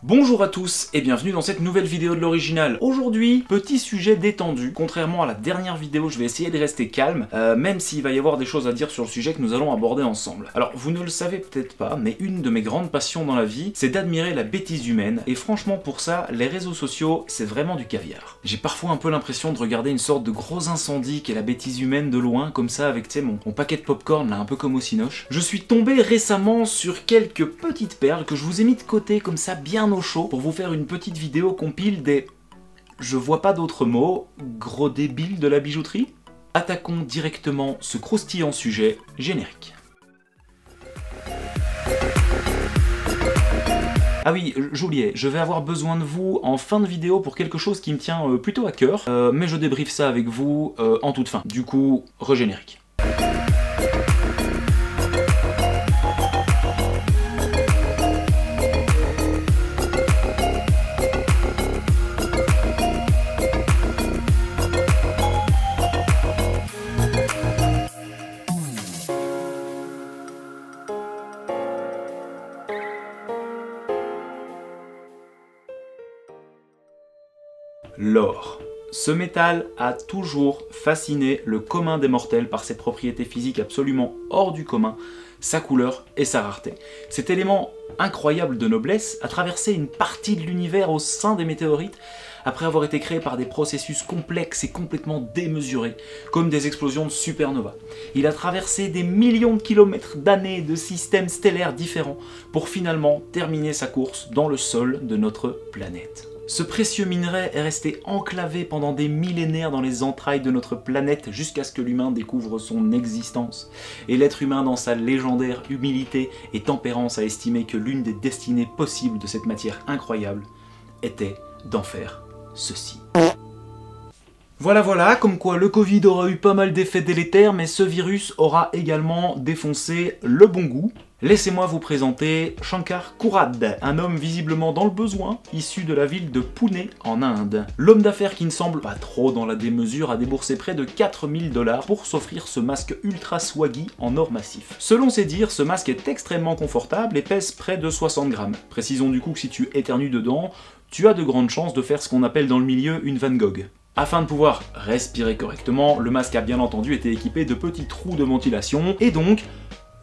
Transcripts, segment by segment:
Bonjour à tous et bienvenue dans cette nouvelle vidéo de l'original. Aujourd'hui, petit sujet détendu. Contrairement à la dernière vidéo, je vais essayer de rester calme, même s'il va y avoir des choses à dire sur le sujet que nous allons aborder ensemble. Alors, vous ne le savez peut-être pas, mais une de mes grandes passions dans la vie, c'est d'admirer la bêtise humaine, et franchement pour ça, les réseaux sociaux, c'est vraiment du caviar. J'ai parfois un peu l'impression de regarder une sorte de gros incendie qu'est la bêtise humaine de loin, comme ça, avec, tu sais, mon paquet de popcorn, là, un peu comme au Cinoche. Je suis tombé récemment sur quelques petites perles que je vous ai mis de côté, comme ça, bien au chaud, pour vous faire une petite vidéo compile des... je vois pas d'autres mots, gros débiles de la bijouterie. Attaquons directement ce croustillant sujet générique. Ah oui, j'oubliais, je vais avoir besoin de vous en fin de vidéo pour quelque chose qui me tient plutôt à cœur, mais je débriefe ça avec vous en toute fin. Du coup, regénérique. L'or. Ce métal a toujours fasciné le commun des mortels par ses propriétés physiques absolument hors du commun, sa couleur et sa rareté. Cet élément incroyable de noblesse a traversé une partie de l'univers au sein des météorites après avoir été créé par des processus complexes et complètement démesurés, comme des explosions de supernova. Il a traversé des millions de kilomètres d'années de systèmes stellaires différents pour finalement terminer sa course dans le sol de notre planète. Ce précieux minerai est resté enclavé pendant des millénaires dans les entrailles de notre planète jusqu'à ce que l'humain découvre son existence. Et l'être humain, dans sa légendaire humilité et tempérance, a estimé que l'une des destinées possibles de cette matière incroyable était d'en faire ceci. Voilà, comme quoi le Covid aura eu pas mal d'effets délétères, mais ce virus aura également défoncé le bon goût. Laissez-moi vous présenter Shankar Kourad, un homme visiblement dans le besoin, issu de la ville de Pune en Inde. L'homme d'affaires qui ne semble pas trop dans la démesure a déboursé près de 4000 $ pour s'offrir ce masque ultra swaggy en or massif. Selon ses dires, ce masque est extrêmement confortable et pèse près de 60 grammes. Précisons du coup que si tu éternues dedans, tu as de grandes chances de faire ce qu'on appelle dans le milieu une Van Gogh. Afin de pouvoir respirer correctement, le masque a bien entendu été équipé de petits trous de ventilation et donc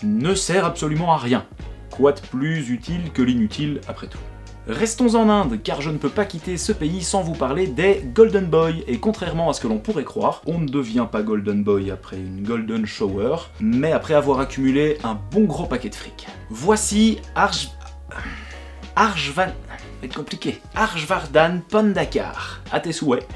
ne sert absolument à rien. Quoi de plus utile que l'inutile après tout. Restons en Inde, car je ne peux pas quitter ce pays sans vous parler des Golden Boy, et contrairement à ce que l'on pourrait croire, on ne devient pas Golden Boy après une Golden Shower, mais après avoir accumulé un bon gros paquet de fric. Voici Harshvardhan Pandakar, à tes souhaits.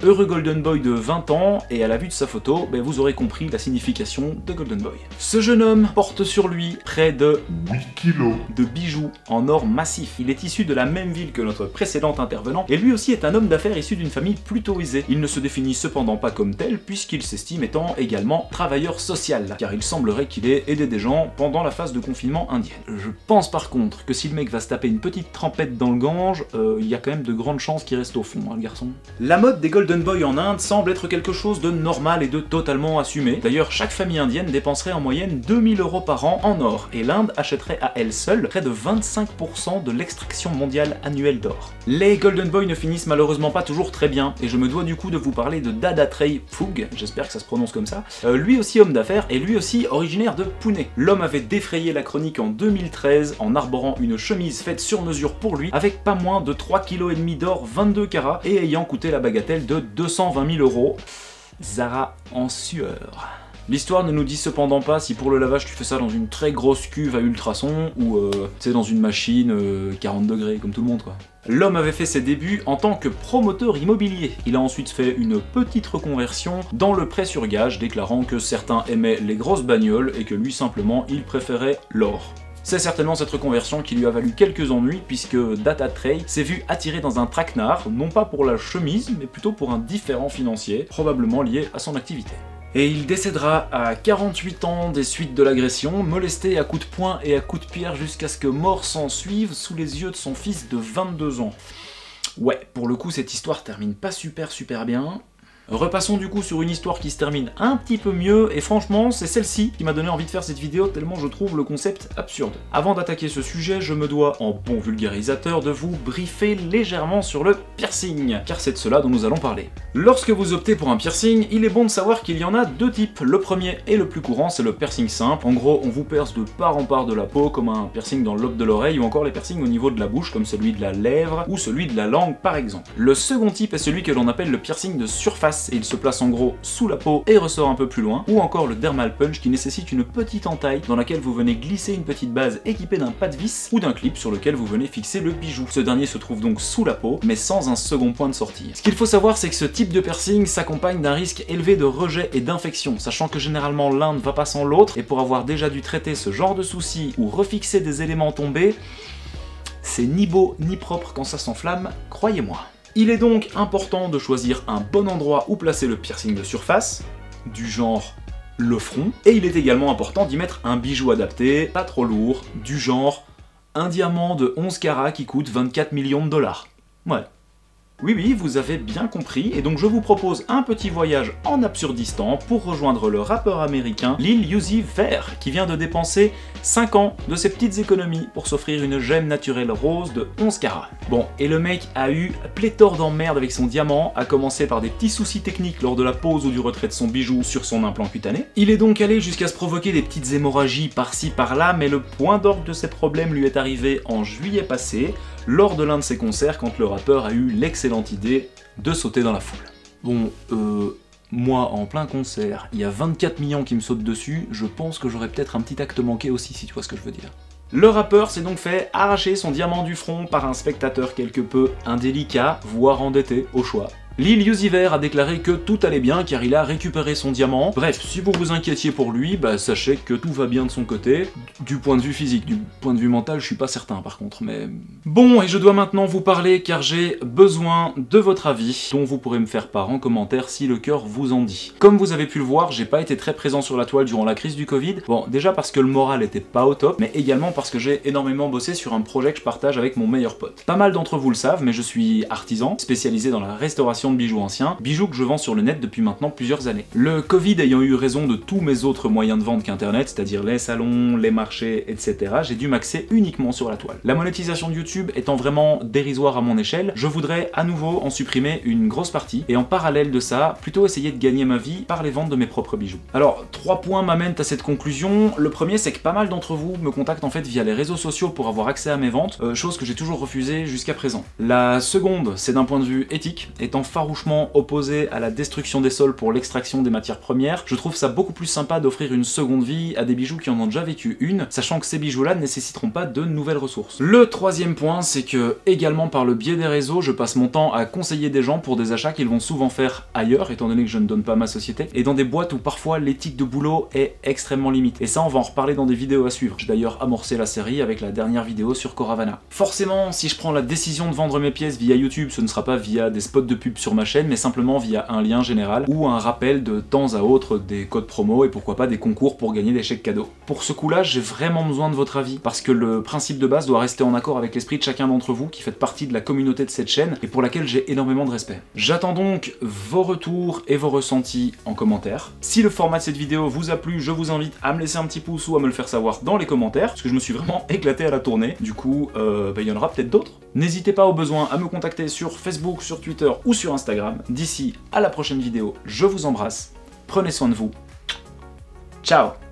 Heureux Golden Boy de 20 ans, et à la vue de sa photo, vous aurez compris la signification de Golden Boy. Ce jeune homme porte sur lui près de 8 kilos de bijoux en or massif. Il est issu de la même ville que notre précédent intervenant, et lui aussi est un homme d'affaires issu d'une famille plutôt aisée. Il ne se définit cependant pas comme tel, puisqu'il s'estime étant également travailleur social, car il semblerait qu'il ait aidé des gens pendant la phase de confinement indienne. Je pense par contre que si le mec va se taper une petite trempette dans le Gange, il y a quand même de grandes chances qu'il reste au fond, le garçon. La mode des Golden Boy en Inde semble être quelque chose de normal et de totalement assumé. D'ailleurs, chaque famille indienne dépenserait en moyenne 2000 € par an en or, et l'Inde achèterait à elle seule près de 25% de l'extraction mondiale annuelle d'or. Les Golden Boy ne finissent malheureusement pas toujours très bien, et je me dois du coup de vous parler de Dattatreya Phug, j'espère que ça se prononce comme ça, lui aussi homme d'affaires, et lui aussi originaire de Pune. L'homme avait défrayé la chronique en 2013 en arborant une chemise faite sur mesure pour lui, avec pas moins de 3,5 kg d'or 22 carats, et ayant coûté la bagatelle de 220 000 €. Zara en sueur. L'histoire ne nous dit cependant pas si pour le lavage tu fais ça dans une très grosse cuve à ultrasons ou dans une machine 40 degrés comme tout le monde quoi. L'homme avait fait ses débuts en tant que promoteur immobilier. Il a ensuite fait une petite reconversion dans le prêt sur gage, déclarant que certains aimaient les grosses bagnoles et que lui simplement il préférait l'or. C'est certainement cette reconversion qui lui a valu quelques ennuis puisque Dattatreya s'est vu attiré dans un traquenard, non pas pour la chemise, mais plutôt pour un différend financier, probablement lié à son activité. Et il décédera à 48 ans des suites de l'agression, molesté à coups de poing et à coups de pierre jusqu'à ce que mort s'en suive sous les yeux de son fils de 22 ans. Ouais, pour le coup cette histoire termine pas super bien. Repassons du coup sur une histoire qui se termine un petit peu mieux, et franchement c'est celle-ci qui m'a donné envie de faire cette vidéo tellement je trouve le concept absurde. Avant d'attaquer ce sujet, je me dois, en bon vulgarisateur, de vous briefer légèrement sur le piercing, car c'est de cela dont nous allons parler. Lorsque vous optez pour un piercing, il est bon de savoir qu'il y en a deux types. Le premier et le plus courant, c'est le piercing simple. En gros, on vous perce de part en part de la peau, comme un piercing dans le lobe de l'oreille, ou encore les piercings au niveau de la bouche, comme celui de la lèvre, ou celui de la langue par exemple. Le second type est celui que l'on appelle le piercing de surface, et il se place en gros sous la peau et ressort un peu plus loin, ou encore le dermal punch qui nécessite une petite entaille dans laquelle vous venez glisser une petite base équipée d'un pas de vis ou d'un clip sur lequel vous venez fixer le bijou. Ce dernier se trouve donc sous la peau, mais sans un second point de sortie. Ce qu'il faut savoir, c'est que ce type de piercing s'accompagne d'un risque élevé de rejet et d'infection, sachant que généralement l'un ne va pas sans l'autre, et pour avoir déjà dû traiter ce genre de soucis ou refixer des éléments tombés, c'est ni beau ni propre quand ça s'enflamme, croyez-moi. Il est donc important de choisir un bon endroit où placer le piercing de surface, du genre le front, et il est également important d'y mettre un bijou adapté, pas trop lourd, du genre un diamant de 11 carats qui coûte 24 millions de dollars. Ouais. Oui, vous avez bien compris, et donc je vous propose un petit voyage en Absurdistan pour rejoindre le rappeur américain Lil Uzi Vert, qui vient de dépenser 5 ans de ses petites économies pour s'offrir une gemme naturelle rose de 11 carats. Bon, et le mec a eu pléthore d'emmerdes avec son diamant, à commencer par des petits soucis techniques lors de la pose ou du retrait de son bijou sur son implant cutané. Il est donc allé jusqu'à se provoquer des petites hémorragies par-ci par-là, mais le point d'orgue de ces problèmes lui est arrivé en juillet passé, lors de l'un de ses concerts, quand le rappeur a eu l'excellente idée de sauter dans la foule. Bon, moi, en plein concert, il y a 24 millions qui me sautent dessus, je pense que j'aurais peut-être un petit acte manqué aussi, si tu vois ce que je veux dire. Le rappeur s'est donc fait arracher son diamant du front par un spectateur quelque peu indélicat, voire endetté, au choix. Lil Uzi Vert a déclaré que tout allait bien car il a récupéré son diamant. Bref, si vous vous inquiétiez pour lui, bah sachez que tout va bien de son côté. Du point de vue physique, du point de vue mental, je suis pas certain par contre, mais... Bon, et je dois maintenant vous parler car j'ai besoin de votre avis, dont vous pourrez me faire part en commentaire si le cœur vous en dit. Comme vous avez pu le voir, j'ai pas été très présent sur la toile durant la crise du Covid. Bon, déjà parce que le moral était pas au top, mais également parce que j'ai énormément bossé sur un projet que je partage avec mon meilleur pote. Pas mal d'entre vous le savent, mais je suis artisan, spécialisé dans la restauration de bijoux anciens, bijoux que je vends sur le net depuis maintenant plusieurs années. Le Covid ayant eu raison de tous mes autres moyens de vente qu'internet, c'est-à-dire les salons, les marchés, etc., j'ai dû m'axer uniquement sur la toile. La monétisation de YouTube étant vraiment dérisoire à mon échelle, je voudrais à nouveau en supprimer une grosse partie, et en parallèle de ça, plutôt essayer de gagner ma vie par les ventes de mes propres bijoux. Alors, 3 points m'amènent à cette conclusion. Le premier, c'est que pas mal d'entre vous me contactent en fait via les réseaux sociaux pour avoir accès à mes ventes, chose que j'ai toujours refusée jusqu'à présent. La seconde, c'est d'un point de vue éthique, étant farouchement opposé à la destruction des sols pour l'extraction des matières premières, je trouve ça beaucoup plus sympa d'offrir une seconde vie à des bijoux qui en ont déjà vécu une, sachant que ces bijoux-là ne nécessiteront pas de nouvelles ressources. Le troisième point, c'est que, également par le biais des réseaux, je passe mon temps à conseiller des gens pour des achats qu'ils vont souvent faire ailleurs, étant donné que je ne donne pas ma société, et dans des boîtes où parfois l'éthique de boulot est extrêmement limitée. Et ça, on va en reparler dans des vidéos à suivre. J'ai d'ailleurs amorcé la série avec la dernière vidéo sur Coravana. Forcément, si je prends la décision de vendre mes pièces via YouTube, ce ne sera pas via des spots de pub sur ma chaîne, mais simplement via un lien général ou un rappel de temps à autre des codes promo et pourquoi pas des concours pour gagner des chèques cadeaux. Pour ce coup-là, j'ai vraiment besoin de votre avis, parce que le principe de base doit rester en accord avec l'esprit de chacun d'entre vous qui faites partie de la communauté de cette chaîne et pour laquelle j'ai énormément de respect. J'attends donc vos retours et vos ressentis en commentaire. Si le format de cette vidéo vous a plu, je vous invite à me laisser un petit pouce ou à me le faire savoir dans les commentaires, parce que je me suis vraiment éclaté à la tournée. Du coup, il y en aura peut-être d'autres. N'hésitez pas au besoin à me contacter sur Facebook, sur Twitter ou sur Instagram. D'ici à la prochaine vidéo, je vous embrasse, prenez soin de vous, ciao!